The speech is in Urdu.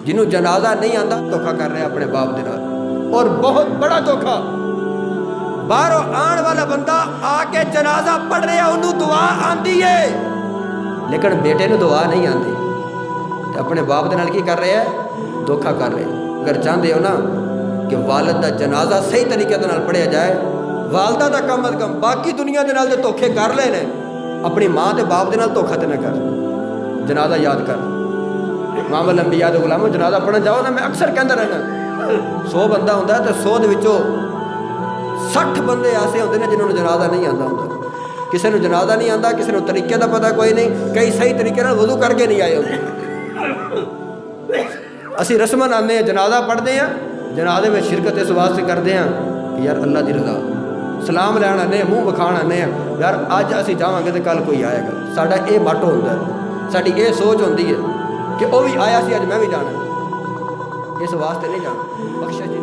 جنہوں جنازہ نہیں آتا دھوکھا کر رہے اپنے باپ دے نال، اور بہت بڑا دھوکھا۔ باہروں آن والا بندہ آ کے جنازہ پڑھ رہا انہوں دعا آندی ہے، لیکن بیٹے نو دعا نہیں آتی، تو اپنے باپ دے نال کی کر رہے ہیں؟ دھوکھا کر رہے ہیں۔ اگر چاہتے ہو نا کہ والد دا جنازہ صحیح طریقے دے نال پڑھیا جائے، والدہ دا کم از کم، باقی دنیا دے نال تے دھوکھے کر لے نے، اپنی ماں تے باپ دے نال دھوکھا تے نہ کر۔ جنازہ یاد کر، امام الانبیاء دے غلاموں جنازہ پڑھن جاؤ نا، میں اکثر کہندا رہنا 100 بندہ ہوندا تے 100 دے وچوں 60 بندے ایسے ہوندے نے جنہوں نے جنازہ نہیں آندا ہوندا۔ کسی نو جنازہ نہیں آندا، کسی نو طریقے دا پتہ کوئی نہیں، کئی صحیح طریقے نال وضو کر کے نہیں آئے ہوندے۔ اسی رسماً آنے ہیں، جنازہ پڑھتے ہیں، جنازے میں شرکت اس واسطے کرتے ہیں کہ یار اللہ دی رضا، سلام لین آنے ہیں، منہ بکھان آنے ہیں، یار اج اسی جاواں گے تو کل کوئی آئے گا۔ ساڈا یہ ماٹو ہوتا ہے، ساری یہ سوچ ہوتی ہے کہ وہ بھی آیا سی اج میں بھی جانا، اس واسطے نہیں جانا۔ بخشش جی